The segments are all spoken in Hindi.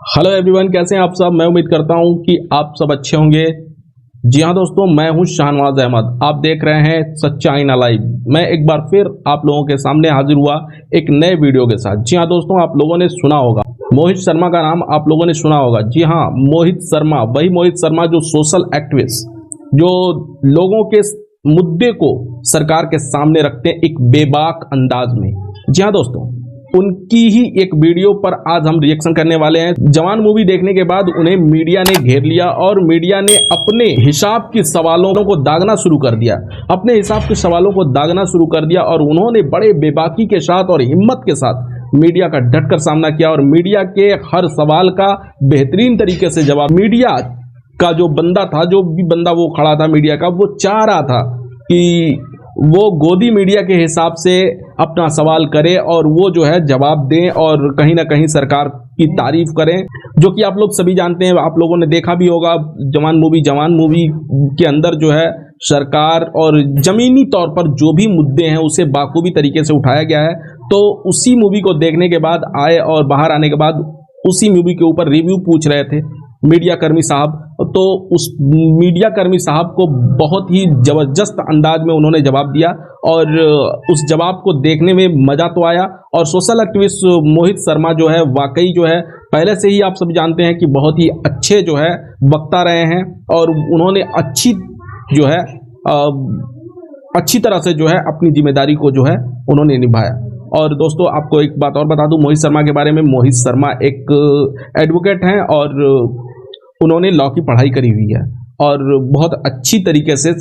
हेलो एवरीवन, कैसे हैं आप सब। मैं उम्मीद करता हूं कि आप सब अच्छे होंगे। जी हाँ दोस्तों, मैं हूं शाहनवाज अहमद। आप देख रहे हैं सच्चा आईना लाइव। मैं एक बार फिर आप लोगों के सामने हाजिर हुआ एक नए वीडियो के साथ। जी हाँ दोस्तों, आप लोगों ने सुना होगा मोहित शर्मा का नाम, आप लोगों ने सुना होगा। जी हाँ, मोहित शर्मा, वही मोहित शर्मा जो सोशल एक्टिविस्ट, जो लोगों के मुद्दे को सरकार के सामने रखते हैं एक बेबाक अंदाज में। जी हाँ दोस्तों, उनकी ही एक वीडियो पर आज हम रिएक्शन करने वाले हैं। जवान मूवी देखने के बाद उन्हें मीडिया ने घेर लिया और मीडिया ने अपने हिसाब के सवालों को दागना शुरू कर दिया, अपने हिसाब के सवालों को दागना शुरू कर दिया। और उन्होंने बड़े बेबाकी के साथ और हिम्मत के साथ मीडिया का डटकर सामना किया और मीडिया के हर सवाल का बेहतरीन तरीके से जवाब। मीडिया का जो बंदा था, जो भी बंदा वो खड़ा था मीडिया का, वो चाह रहा था कि वो गोदी मीडिया के हिसाब से अपना सवाल करे और वो जो है जवाब दें और कहीं ना कहीं सरकार की तारीफ करें, जो कि आप लोग सभी जानते हैं। आप लोगों ने देखा भी होगा जवान मूवी के अंदर जो है सरकार और जमीनी तौर पर जो भी मुद्दे हैं उसे बाखूबी तरीके से उठाया गया है। तो उसी मूवी को देखने के बाद आए और बाहर आने के बाद उसी मूवी के ऊपर रिव्यू पूछ रहे थे मीडिया कर्मी साहब। तो उस मीडिया कर्मी साहब को बहुत ही ज़बरदस्त अंदाज में उन्होंने जवाब दिया और उस जवाब को देखने में मज़ा तो आया। और सोशल एक्टिविस्ट मोहित शर्मा जो है वाकई जो है पहले से ही आप सब जानते हैं कि बहुत ही अच्छे जो है वक्ता रहे हैं और उन्होंने अच्छी तरह से जो है अपनी जिम्मेदारी को जो है उन्होंने निभाया। और दोस्तों, आपको एक बात और बता दूं मोहित शर्मा के बारे में। मोहित शर्मा एक एडवोकेट हैं और उन्होंने लॉ की पढ़ाई करी हुई है और बहुत अच्छी तरीके से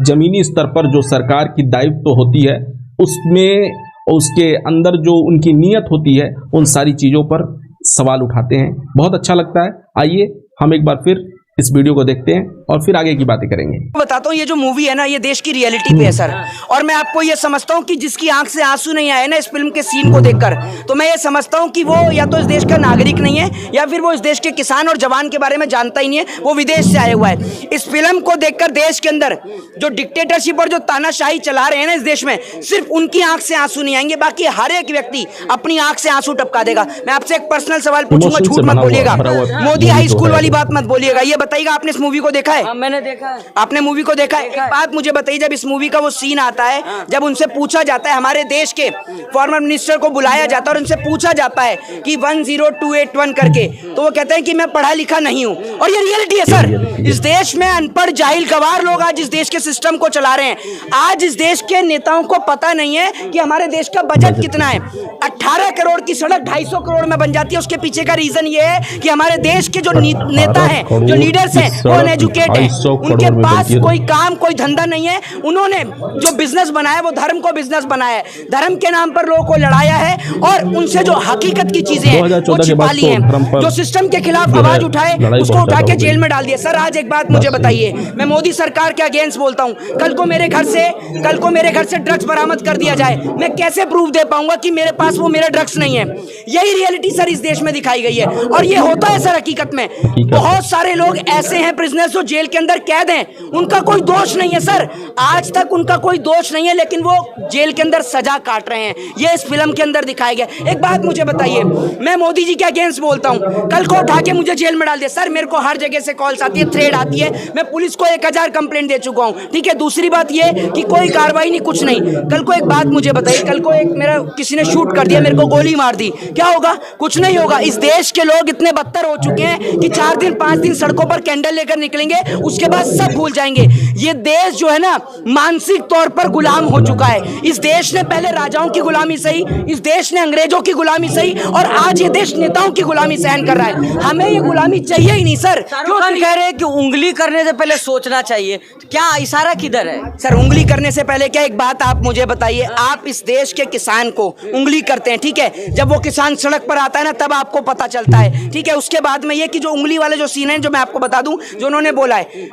ज़मीनी स्तर पर जो सरकार की दायित्व होती है उसमें उसके अंदर जो उनकी नीयत होती है उन सारी चीज़ों पर सवाल उठाते हैं। बहुत अच्छा लगता है। आइए हम एक बार फिर इस वीडियो को देखते हैं और फिर आगे की बातें करेंगे। बताता हूँ, ये जो मूवी है ना, ये देश की रियलिटी पे है सर। और मैं आपको ये समझता हूँ कि जिसकी आंख से आंसू नहीं आए ना इस फिल्म के सीन को देखकर, तो मैं ये समझता हूँ कि वो या तो इस देश का नागरिक नहीं है या फिर वो इस देश के किसान और जवान के बारे में जानता ही नहीं है, वो विदेश से आया हुआ है। इस फिल्म को देखकर देश के अंदर जो डिक्टेटरशिप और जो तानाशाही चला रहे हैं ना इस देश में, सिर्फ उनकी आंख से आंसू नहीं आएंगे, बाकी हर एक व्यक्ति अपनी आंख से आंसू टपका देगा। मैं आपसे एक पर्सनल सवाल पूछूंगा, झूठ मत बोलिएगा, मोदी हाई स्कूल वाली बात मत बोलिएगा। ये बताइएगा, आपने इस मूवी को देखा है? मैंने देखा है। आपने मूवी को देखा है? एक बात मुझे बताइए, जब इस मूवी का वो सीन आता है, जब उनसे पूछा जाता है, हमारे देश के फॉर्मर मिनिस्टर को बुलाया जाता है और उनसे पूछा जाता है कि 10281 करके, तो वो कहते हैं कि मैं पढ़ा लिखा नहीं हूं। और ये रियलिटी है सर। इस देश में अनपढ़ जाहिल गवार लोग आज इस देश के सिस्टम को चला रहे हैं। आज इस देश के नेताओं को पता नहीं है कि हमारे देश का बजट कितना है। 18 करोड़ की सड़क 250 करोड़ में बन जाती है। उसके पीछे का रीजन ये है कि हमारे देश के जो नेता हैं, जो लीडर्स हैं, वो अनएजुकेट हैं। उनके पास कोई काम, कोई धंधा नहीं है। उन्होंने जो बिजनेस बनाया वो धर्म को बिजनेस बनाया है, धर्म के नाम पर लोगों को लड़ाया है और उनसे जो हकीकत की चीजें हैं वो छिपा ली हैं। जो सिस्टम के खिलाफ आवाज उठाए उसको उठा के जेल में डाल दिया। सर, आज एक बात मुझे बताइए, मैं मोदी सरकार के अगेंस्ट बोलता हूँ, कल को मेरे घर से ड्रग्स बरामद कर दिया जाए, मैं कैसे प्रूफ दे पाऊंगा कि मेरे पास वो मेरा ड्रग्स नहीं है? यही रियलिटी सर इस देश में दिखाई गई है और ये होता है सर हकीकत में। बहुत सारे लोग ऐसे हैं प्रिजनर्स जो जेल के अंदर कैद हैं, उनका कोई दोष नहीं है सर, आज तक उनका कोई दोष नहीं है, लेकिन वो जेल के अंदर सजा काट रहे हैं। ये इस फिल्म के अंदर दिखाया गया। एक बात मुझे बताइए, मैं मोदी जी के अगेंस्ट बोलता हूं, कल को उठा के मुझे जेल में डाल दिया सर, मेरे को हर जगह से कॉल्स आती है, थ्रेड आती है, मैं पुलिस को 1000 कंप्लेंट दे चुका हूं, ठीक है। दूसरी बात ये कि कोई कार्रवाई नहीं, कुछ नहीं। कल को एक बात मुझे बताइए, कल को एक मेरा किसी ने शूट कर दिया, मेरे को गोली मार दी, क्या होगा? कुछ नहीं होगा। इस देश के लोग इतने बदतर हो चुके हैं कि 4 दिन 5 दिन सड़कों पर कैंडल लेकर निकलेंगे, उसके बाद सब भूल जाएंगे। ये देश जो है ना मानसिक तौर पर गुलाम हो चुका है। इस देश ने पहले राजाओं की गुलामी सही, इस देश ने अंग्रेजों की गुलामी सही और आज ये देश नेताओं की गुलामी सहन कर रहा है। हमें ये गुलामी चाहिए ही नहीं सर। क्यों कह रहे हैं कि उंगली करने से पहले सोचना चाहिए? क्या इशारा किधर है सर? उंगली करने से पहले क्या, एक बात आप मुझे बताइए, आप इस देश के किसान को उंगली करते हैं, ठीक है, जब वो किसान सड़क पर आता है ना तब आपको पता चलता है, ठीक है। उसके बाद में ये कि जो उंगली वाले जो सीन है, जो मैं आपको बता दूं, जो उन्होंने बोला बोला है,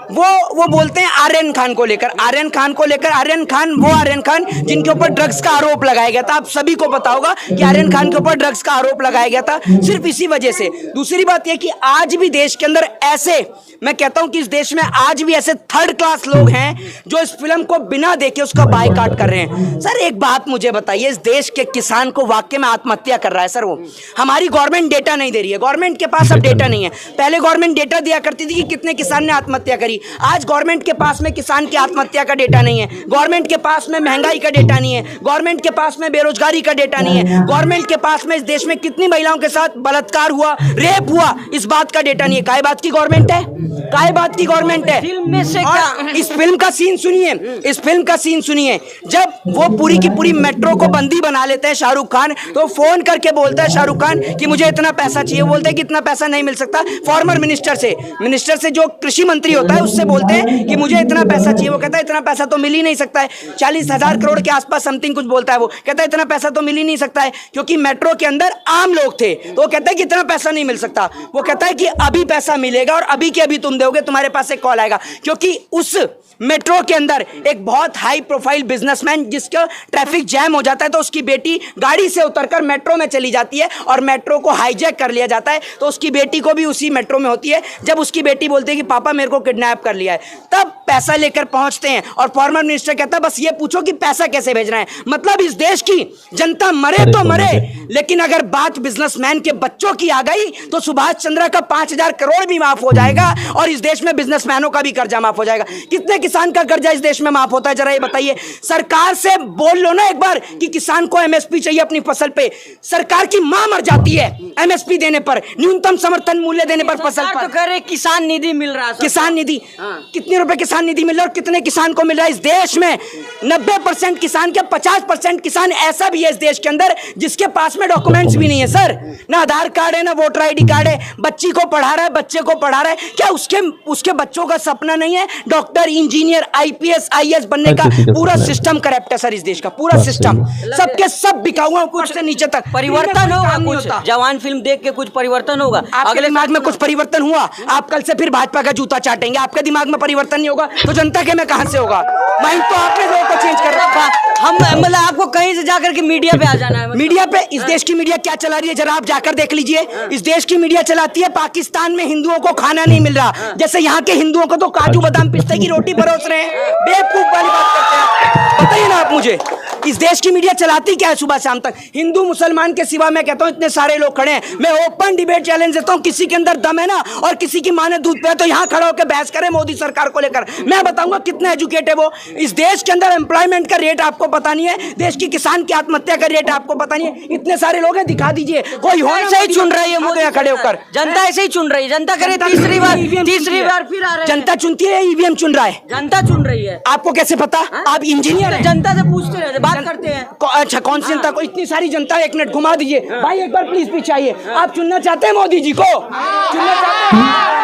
वो बोलते हैं आर्यन खान को लेकर, आर्यन खान वो आर्यन खान जिनके ऊपर ड्रग्स का आरोप लगाया गया था। आप सभी को पता होगा कि आर्यन खान के ऊपर ड्रग्स का आरोप लगाया गया था सिर्फ इसी वजह से। दूसरी बात यह कि आज भी देश के अंदर ऐसे, मैं कहता हूं कि इस देश में आज भी ऐसे थर्ड क्लास लोग हैं जो इस फिल्म को बिना देखे उसका बायकॉट कर रहे हैं। सर एक बात मुझे बताइए, इस देश के किसान को वाकई में आत्महत्या कर रहा है सर वो, हमारी गवर्नमेंट डेटा नहीं दे रही है, गवर्नमेंट के पास अब डेटा नहीं है। पहले गवर्नमेंट डेटा दिया करती थी कि कितने किसान ने आत्महत्या करी, आज गवर्नमेंट के पास में किसान की आत्महत्या का डेटा नहीं है, गवर्नमेंट के पास में महंगाई का डेटा नहीं है, गवर्नमेंट के पास में बेरोजगारी का डेटा नहीं है, गवर्नमेंट के पास में इस देश में कितनी महिलाओं के साथ बलात्कार हुआ, रेप हुआ, इस बात का डेटा नहीं है। काय बात की गवर्नमेंट है, काय बात की गवर्नमेंट है। फिल्म में से क्या, इस फिल्म का सीन सुनिए, इस फिल्म का सीन सुनिए, जब वो पूरी की पूरी मेट्रो को बंदी बना लेते हैं शाहरुख खान, तो फोन करके बोलता है शाहरुख खान कि मुझे इतना पैसा चाहिए, बोलते हैं कि इतना पैसा नहीं मिल सकता। फॉर्मर मिनिस्टर से जो कृषि मंत्री होता है उससे बोलते हैं कि मुझे इतना पैसा चाहिए, वो कहता है इतना पैसा तो मिल ही नहीं सकता है, 40,000 करोड़ के आसपास समथिंग कुछ बोलता है, वो कहता है इतना पैसा तो मिल ही नहीं सकता है, क्योंकि मेट्रो के अंदर आम लोग थे, तो वो कहता है कि इतना पैसा नहीं मिल सकता। वो कहता है कि अभी पैसा मिलेगा और अभी के अभी तुम दोगे, तुम्हारे पास एक कॉल आएगा, क्योंकि उस मेट्रो के अंदर एक बहुत हाई प्रोफाइल बिजनेसमैन जिसका ट्रैफिक जैम हो जाता है तो उसकी बेटी गाड़ी से उतरकर मेट्रो में चली जाती है और मेट्रो को हाईजैक कर लिया जाता है, तो उसकी बेटी को भी उसी मेट्रो में होती है। जब उसकी बेटी बोलती है कि पापा मेरे को किडनैप कर लिया है, तब पैसा लेकर पहुंचते हैं और फॉर्मर मिनिस्टर कहता है बस ये पूछो कि पैसा कैसे भेजना है। मतलब इस देश की जनता मरे तो मरे, लेकिन अगर बात बिजनेसमैन के बच्चों की आ गई तो सुभाष चंद्र का 5,000 करोड़ भी माफ हो जाएगा और इस देश में बिजनेसमैनों का भी कर्जा माफ हो जाएगा। कितने किसान का कर्जा इस देश में माफ होता है, जरा ये बताइए। सरकार से बोल लो ना एक बार कि किसान को एमएसपी चाहिए अपनी फसल पे, सरकार की मां मर जाती है एमएसपी देने पर, न्यूनतम समर्थन मूल्य देने पर फसल पर। तो कह रहे किसान निधि मिल रहा है, किसान निधि, कितने रुपए किसान निधि मिल रहा है और कितने किसान को मिल रहा है? इस देश में 90% किसान के 50% किसान ऐसा भी है इस देश के अंदर जिसके पास में डॉक्यूमेंट्स भी नहीं है सर, ना आधार कार्ड है ना वोटर आईडी कार्ड है, बच्ची को पढ़ा रहा है, बच्चे को पढ़ा रहा है, क्या उसके बच्चों का सपना नहीं है डॉक्टर, इंजीनियर, आईपीएस, आईएएस बनने का? पूरा सिस्टम करप्ट है सर इस देश का, पूरा सिस्टम, सबके सब बिकाऊ हैं ऊपर से नीचे तक। परिवर्तन होगा कुछ, जवान फिल्म देख के कुछ परिवर्तन होगा, अगले दिमाग में कुछ परिवर्तन हुआ, आप कल से फिर भाजपा का जूता चाटेंगे, आपके दिमाग में परिवर्तन नहीं होगा तो जनता के में कहां से होगा? माइंड तो आपने लोगों को चेंज कर रखा। हम मतलब आपको कहीं से जाकर के मीडिया पे आ जाना है। मीडिया पे इस देश की मीडिया क्या चला रही है जरा आप जाकर देख लीजिए। इस देश की मीडिया चलाती है पाकिस्तान में हिंदुओं को खाना नहीं मिल रहा, जैसे यहाँ के हिंदुओं को तो काजू बादाम पिस्ते की रोटी परोस रहे हैं, बेवकूफ वाली बात करते हैं। बताइए ना आप मुझे, इस देश की मीडिया चलाती क्या है सुबह शाम तक? हिंदू मुसलमान के सिवा मैं कहता हूँ इतने सारे लोग खड़े हैं, मैं ओपन डिबेट चैलेंज देता हूँ, किसी के अंदर दम है ना और किसी की माँ ने दूध पिया तो यहाँ खड़ा होकर बहस करे मोदी सरकार को लेकर, मैं बताऊंगा कितना एजुकेट है वो। इस देश के अंदर एम्प्लॉयमेंट का रेट आपको पता नहीं है, देश की किसान की आत्महत्या का रेट आपको पता नहीं है, इतने सारे लोग हैं, दिखा दीजिए कोई हो। ऐसे ही चुन रही है मोदी खड़े होकर, जनता ऐसे ही चुन रही है, जनता करे तीसरी बार फिर आ रहे हैं। जनता चुनती है, ईवीएम चुन रहा है, जनता चुन रही है। आपको कैसे पता? आप इंजीनियर हैं, जनता से पूछते रहते, बात करते हैं। अच्छा कौन सी जनता को? इतनी सारी जनता, एक मिनट घुमा दीजिए भाई, एक बार प्लीज पीछे आइए। आप चुनना चाहते हैं मोदी जी को? चुनना चाहते हैं?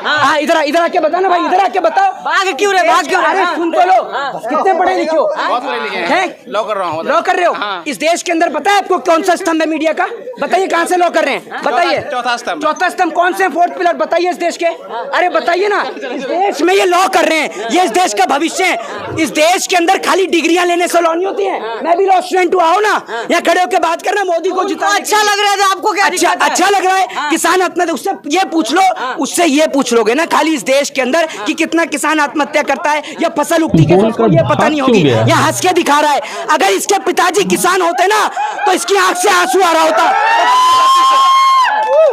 हाँ इधर आके बता ना भाई, इधर आके बताओ। भाग क्यों रहे, भाग क्यों रहे? सुन तो लो, कितने पढ़े लिखे हो? बहुत पढ़े लिखे हैं, लॉ कर रहा हूँ। लॉ कर रहे हो? इस देश के अंदर पता है आपको कौन सा स्तंभ है मीडिया का? बताइए कहाँ से लॉ कर रहे हैं, बताइए। चौथा स्तंभ। चौथा स्तंभ कौन से? फोर्थ पिलर बताइए इस देश के। अरे बताइए ना, इस देश में ये लॉ कर रहे हैं, ये इस देश का भविष्य है। इस देश के अंदर खाली डिग्रियां लेने से लॉ नहीं होती है। मैं भी लॉ स्टूडेंट हुआ हूँ ना, यहाँ खड़े होकर बात करना, मोदी को जितना अच्छा लग रहा है आपको, क्या अच्छा लग रहा है? किसान आत्महत्या, उससे ये पूछ लो, उससे ये पूछ लोगे ना खाली इस देश के अंदर कि कितना किसान आत्महत्या करता है या फसल उगती है उसको ये पता नहीं होगी, या हंस के दिखा रहा है। अगर इसके पिताजी किसान होते ना तो इसकी आंख से आंसू आ रहा होता।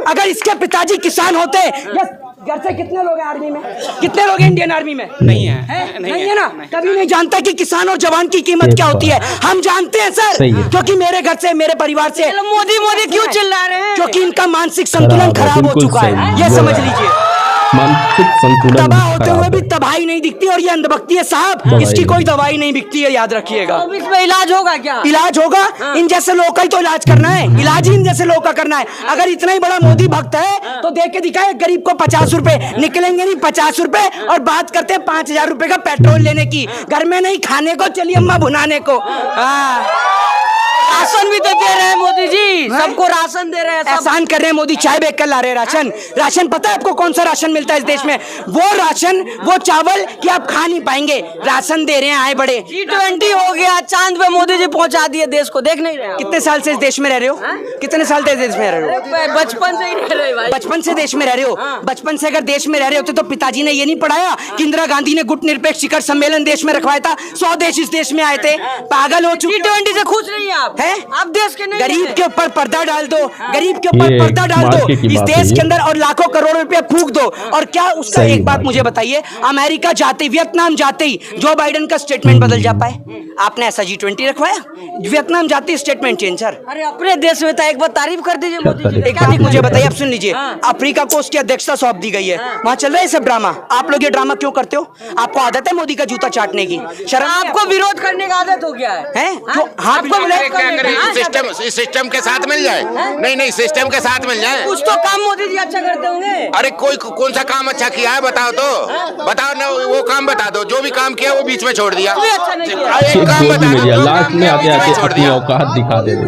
अगर इसके पिताजी किसान होते, या घर से कितने लोग हैं आर्मी में? कितने लोग हैं इंडियन आर्मी में? नहीं है, नहीं है ना। कभी नहीं जानता कि किसान और जवान की कीमत क्या होती है। हम जानते हैं सर, क्योंकि मेरे घर से, मेरे परिवार से। मोदी क्यों चिल्ला रहे हैं? क्योंकि इनका मानसिक संतुलन खराब हो चुका है, ये समझ लीजिए। मानसिक संतुलन तबाह होते हुए भी तबाही नहीं दिखती, और ये अंधभक्ति है साहब, इसकी कोई दवाई नहीं बिकती है, याद रखिएगा। तो इसमें इलाज होगा क्या? इलाज होगा, इन जैसे लोगों का ही तो इलाज करना है, इलाज ही इन जैसे लोगों का करना है। अगर इतना ही बड़ा मोदी भक्त है तो देख के दिखाए गरीब को 50 रुपए, निकलेंगे नहीं 50 रुपए, और बात करते हैं 5,000 रुपए का पेट्रोल लेने की, घर में नहीं खाने को, चलिए अम्मा भुनाने को। राशन भी तो दे रहे हैं मोदी जी, सब सबको राशन दे रहे हैं, सब एहसान कर रहे हैं मोदी, चाय बेच कर ला रहे हैं राशन। राशन पता है आपको कौन सा राशन मिलता है इस देश में? वो राशन, वो चावल कि आप खा नहीं पाएंगे, राशन दे रहे हैं आए बड़े। G20 हो गया, चांद पे मोदी जी पहुंचा दिए देश को, देख नहीं रहे आप? कितने साल से इस देश में रह रहे हो? कितने साल से इस देश में रह रहे हो? बचपन से ही रह रहे भाई। बचपन से देश में रह रहे हो। बचपन से अगर देश में रह रहे होते तो पिताजी ने ये नहीं पढ़ाया कि इंदिरा गांधी ने गुट निरपेक्ष शिखर सम्मेलन देश में रखवाया था, 100 देश इस देश में आए थे। पागल हो चुके G20 से खुश नहीं आप हैं? आप देश के नहीं गरीब हैं। के ऊपर पर्दा डाल दो, गरीब के ऊपर पर्दा डाल दो मार्के की इस बात देश है के अंदर, और लाखों करोड़ों रुपए फूंक दो। और क्या उसका सही एक बात बात मुझे बताइए, अमेरिका जाते ही, वियतनाम जाते ही जो बाइडेन का स्टेटमेंट बदल जा पाए? आपने ऐसा G20 रखवाया? वियतनाम जाते ही स्टेटमेंट चेंज। सर अरे अपने देश में था, एक बार तारीफ कर दीजिए मोदी जी की। एक बात मुझे बताइए, आप सुन लीजिए। अफ्रीका को उसकी अध्यक्षता सौंप दी गई है, वहाँ चल रहा है सब ड्रामा। आप लोग ये ड्रामा क्यों करते हो? आपको आदत है मोदी का जूता चाटने की? शर्म आपको विरोध करने का आदत हो गया है? क्यों? हाँ, आपको विरोध अरे क्या करने करें, का? इस सिस्टम के साथ मिल जाए? नहीं, सिस्टम के साथ मिल जाए। कुछ तो काम मोदी जी अच्छा करते होंगे। अरे कौन सा काम अच्छा किया है बताओ तो, बताओ ना, वो काम बता दो। जो भी काम किया वो बीच में छोड़ दिया। कोई अच्छा नहीं किया। एक काम बता दो, जो लास्ट काम में किया आते वो बीच आते में छोड़ अपनी दिया। औकात दिखा देते,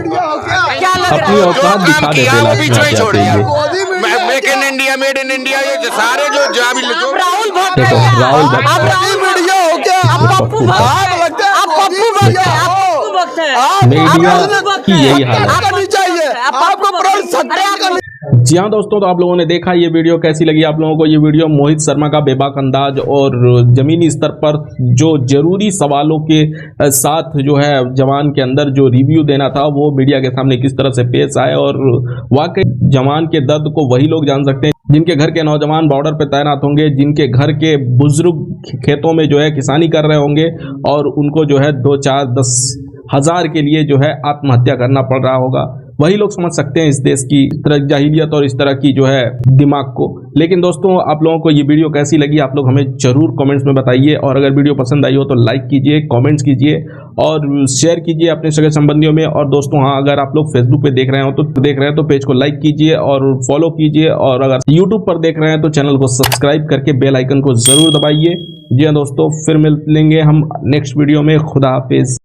क्या लग रहा अपनी है? औकात जो दिखा काम देते किया वो लास्ट बीच में में आते छोड़ दिया। आते। Make in India, made in India, ये सारे जो आप राहुल भक्त देखो, हैं क्या? राहुल भक्त आप हैं। राहुल भक्त हो क्या? आप पप्पू भक्त हैं? आप पप्पू भक्त हैं? आप पप्पू भक्त हैं? मीडिया आप राहुल भक्त की हैं? यही हालत आप पप्पू भक्त हैं? आप पप्पू भक्त हैं? अरे आप जी हाँ दोस्तों, तो आप लोगों ने देखा ये वीडियो, कैसी लगी आप लोगों को ये वीडियो? मोहित शर्मा का बेबाक अंदाज और जमीनी स्तर पर जो जरूरी सवालों के साथ जो है जवान के अंदर जो रिव्यू देना था वो मीडिया के सामने किस तरह से पेश आए। और वाकई जवान के दर्द को वही लोग जान सकते हैं जिनके घर के नौजवान बॉर्डर पर तैनात होंगे, जिनके घर के बुजुर्ग खेतों में जो है किसानी कर रहे होंगे और उनको जो है 2, 4, 10 हजार के लिए जो है आत्महत्या करना पड़ रहा होगा। वही लोग समझ सकते हैं इस देश की इस तरह जाहिलियत और इस तरह की जो है दिमाग को। लेकिन दोस्तों, आप लोगों को ये वीडियो कैसी लगी आप लोग हमें जरूर कमेंट्स में बताइए। और अगर वीडियो पसंद आई हो तो लाइक कीजिए, कमेंट्स कीजिए और शेयर कीजिए अपने सगे संबंधियों में। और दोस्तों हाँ, अगर आप लोग फेसबुक पे देख रहे हो तो पेज को लाइक कीजिए और फॉलो कीजिए। और अगर यूट्यूब पर देख रहे हैं तो चैनल को सब्सक्राइब करके बेल आइकन को जरूर दबाइए। जी हाँ दोस्तों, फिर मिलेंगे हम नेक्स्ट वीडियो में। खुदा हाफिज।